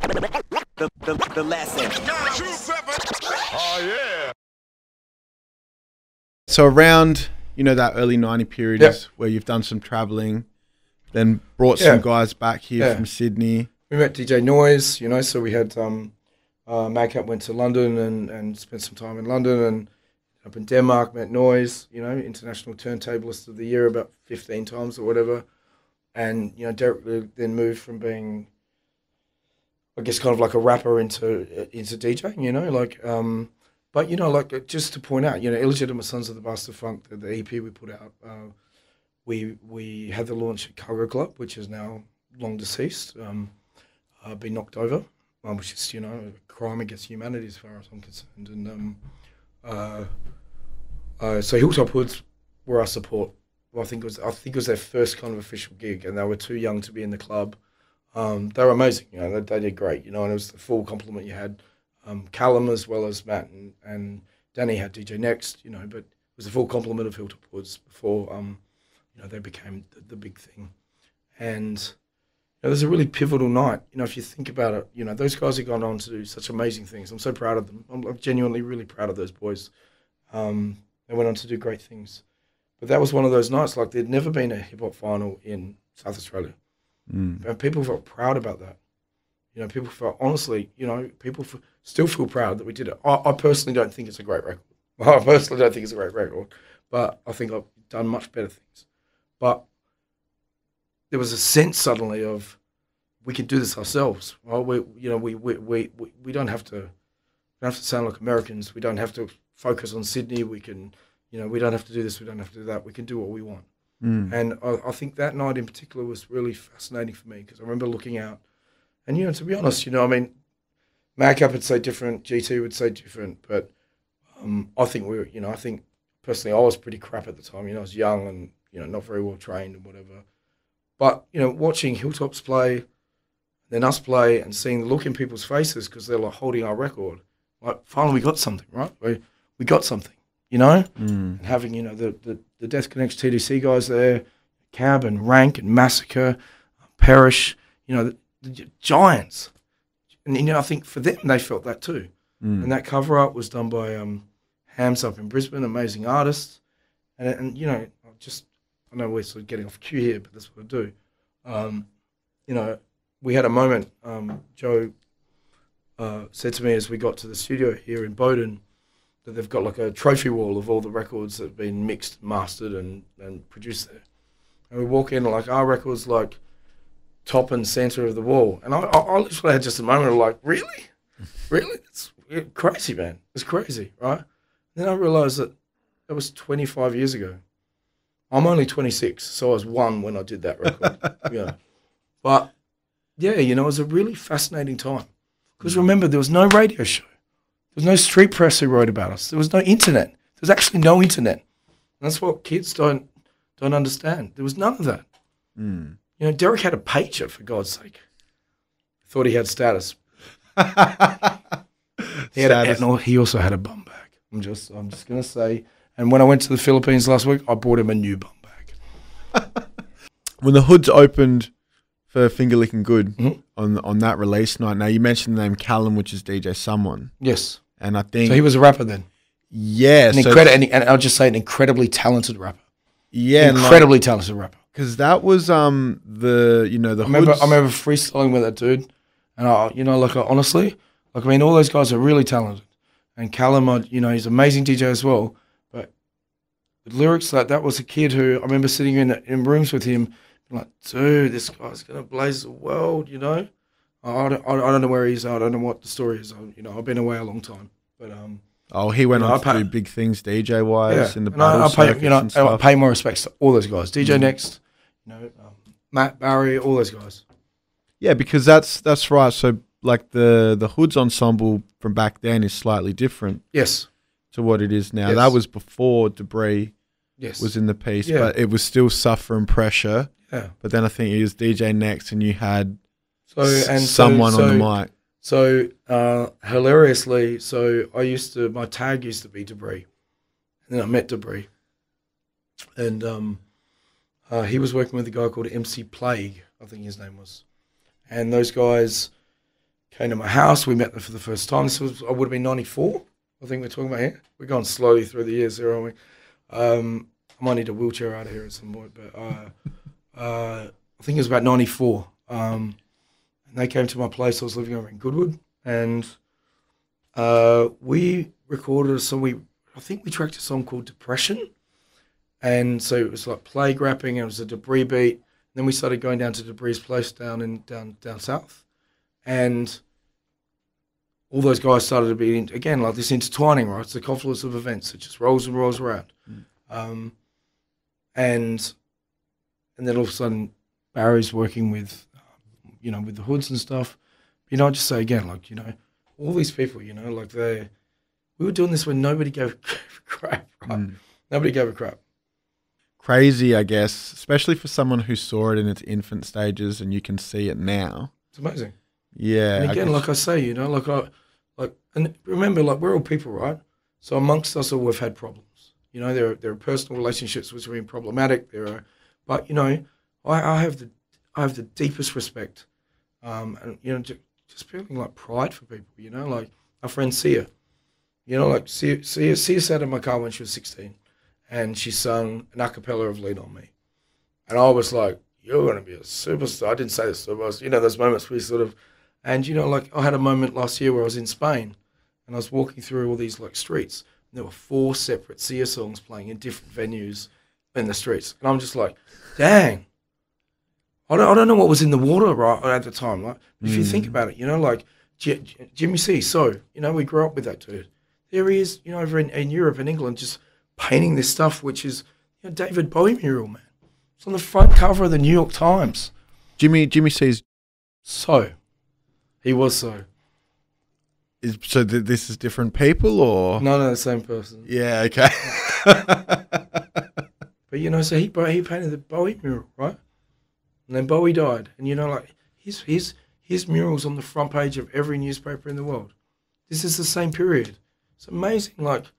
The lesson. Oh yeah. So around, you know, that early 90 period is where you've done some traveling, then brought some guys back here from Sydney. We met DJ Noise, you know, so we had Madcap went to London and spent some time in London, and up in Denmark met Noise, you know, International Turntablist of the Year about 15 times or whatever. And, you know, Derek then moved from being, I guess, kind of like a rapper into DJing, you know, like, but, you know, like, just to point out, you know, Illegitimate Sons of the Bastard Funk, the EP we put out, we had the launch at Cargo Club, which is now long deceased, been knocked over, which is, you know, a crime against humanity as far as I'm concerned. And so Hilltop Hoods were our support. Well, I think it was their first kind of official gig, and they were too young to be in the club. They were amazing, you know, they did great, you know, and it was the full complement. You had Callum as well as Matt, and Danny had DJ Next, you know, but it was a full complement of Hilltop Hoods before, you know, they became the big thing. And you know, it was a really pivotal night, you know, if you think about it, you know, those guys have gone on to do such amazing things. I'm so proud of them. I'm genuinely really proud of those boys. They went on to do great things. But that was one of those nights, like there'd never been a hip-hop final in South Australia. And people felt proud about that. You know, people felt, honestly, you know, still feel proud that we did it. I personally don't think it's a great record. I personally don't think it's a great record, but I think I've done much better things. But there was a sense suddenly of we can do this ourselves. Well, we don't have to sound like Americans. We don't have to focus on Sydney. We can, you know, we don't have to do this. We don't have to do that. We can do what we want. And I think that night in particular was really fascinating for me because I remember looking out, and you know, to be honest, you know, I mean, Madcap would say different, GT would say different, but I think I think personally I was pretty crap at the time. You know, I was young and, you know, not very well trained and whatever. But, you know, watching Hilltops play, then us play and seeing the look in people's faces because they're like holding our record, like finally we got something, right? We got something, you know? And having, you know, the Death Connects TDC guys there, Cab and Rank and Massacre, Perish, you know, the giants. And, you know, I think for them, they felt that too. And that cover art was done by Hams up in Brisbane, amazing artists. And you know, I know we're sort of getting off cue here, but that's what I do. You know, we had a moment, Joe said to me as we got to the studio here in Bowden that they've got like a trophy wall of all the records that have been mixed, mastered and produced there. And we walk in, like our record's like top and center of the wall. And I literally had just a moment of like, really? Really? It's crazy, man. It's crazy, right? And then I realized that was 25 years ago. I'm only 26, so I was 1 when I did that record. Yeah. But, yeah, you know, it was a really fascinating time. Because remember, there was no radio show. There was no street press who wrote about us. There was no internet. There was actually no internet. And that's what kids don't understand. There was none of that. You know, Derek had a pager, for God's sake. Thought he had status. He also had a bum bag. I'm just going to say. And when I went to the Philippines last week, I bought him a new bum bag. When the Hoods opened for Finger Lickin' Good on that release night, now you mentioned the name Callum, which is DJ Someone. Yes. And I think... So he was a rapper then? Yeah. And I'll just say an incredibly talented rapper. Yeah. Incredibly talented rapper. Because that was the I remember freestyling with that dude. And honestly, I mean, all those guys are really talented. And Callum, you know, he's an amazing DJ as well. But the lyrics, that was a kid who I remember sitting in rooms with him, like, dude, this guy's gonna blaze the world, you know. I don't know where he's at. I don't know what the story is. You know, I've been away a long time, but he went on to do big things DJ wise in the battle circuits I pay more respects to all those guys. DJ Next, you know, Matt Barry, all those guys. Yeah, because that's right. So like the Hoods ensemble from back then is slightly different. Yes. To what it is now. Yes. That was before Debris. Yes. Was in the piece, but it was still Suffer and Pressure. Yeah. But then I think it was DJ Next, and you had someone on the mic. So hilariously, my tag used to be Debris, and then I met Debris, and he was working with a guy called MC Plague, I think his name was, and those guys came to my house. We met them for the first time. This was, I would have been 94, I think we're talking about here. We're going slowly through the years there, aren't we? I might need a wheelchair out of here at some point, but I think it was about 94. And they came to my place. I was living over in Goodwood, and we recorded a song. I think we tracked a song called Depression. And so it was like plague rapping, and it was a Debris beat. And then we started going down to Debris' place down south. And all those guys started to be, again, like this intertwining, right? It's the confluence of events. It just rolls and rolls around. And then all of a sudden, Barry's working with, with the hoods and stuff. I just say again, like, all these people, like we were doing this when nobody gave a crap, right? Nobody gave a crap. Crazy, I guess, especially for someone who saw it in its infant stages, and you can see it now. It's amazing. Yeah. And again, like I say, and remember, like, we're all people, right? So amongst us all, we've had problems. There are personal relationships which have been problematic. But I have the deepest respect, and just feeling like pride for people. Like our friend Sia. Sia sat in my car when she was 16. And she sung an a cappella of Lean On Me. And I was like, you're going to be a superstar. I didn't say this, so I was, those moments where you sort of, and like I had a moment last year where I was in Spain and I was walking through all these like streets, and there were 4 separate Sia songs playing in different venues in the streets. And I'm just like, dang, I don't know what was in the water right at the time. Like, if you think about it, like Jimmy C. So, we grew up with that dude. There he is, over in Europe and England, just painting this stuff, which is David Bowie mural, man. It's on the front cover of the New York Times. Jimmy C's. So, he was so. This is different people, or no, the same person. Yeah, okay. But so he painted the Bowie mural, right? And then Bowie died, and like his mural's on the front page of every newspaper in the world. This is the same period. It's amazing, like.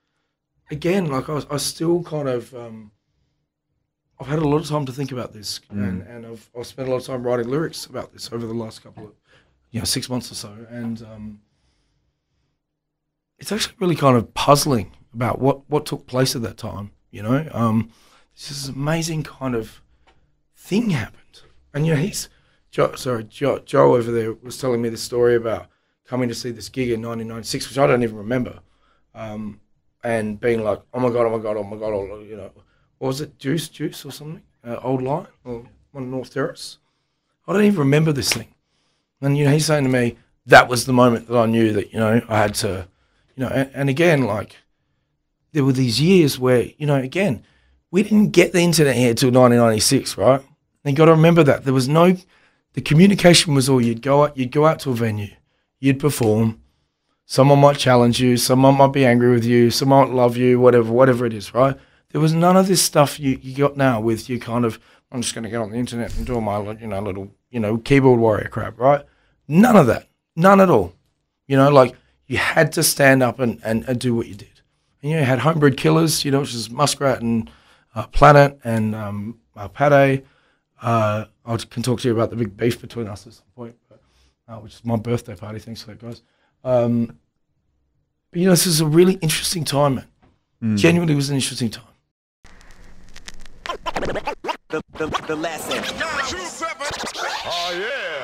Again, like I still kind of, I've had a lot of time to think about this, and I've spent a lot of time writing lyrics about this over the last couple of, 6 months or so, and it's actually really kind of puzzling about what took place at that time. This amazing kind of thing happened, and Joe over there was telling me this story about coming to see this gig in 1996, which I don't even remember. And being like, oh my God, what was it, Juice or something? Old Line or one North Terrace? I don't even remember this thing. And, he's saying to me, that was the moment that I knew that, I had to, and again, like, there were these years where, again, we didn't get the internet here till 1996, right? And you got to remember that. There was the communication was all you'd go out to a venue, you'd perform. Someone might challenge you, someone might be angry with you, someone might love you, whatever it is, right? There was none of this stuff you got now with you kind of, I'm just going to get on the internet and do my, little, keyboard warrior crap, right? None of that. None at all. Like, you had to stand up and do what you did. And, you had Homebred Killers, which is Muskrat and Planet and Pate. I can talk to you about the big beef between us at some point, which is my birthday party. Thanks for that, guys. But this is a really interesting time, man. Genuinely was an interesting time. The lesson. Oh yeah.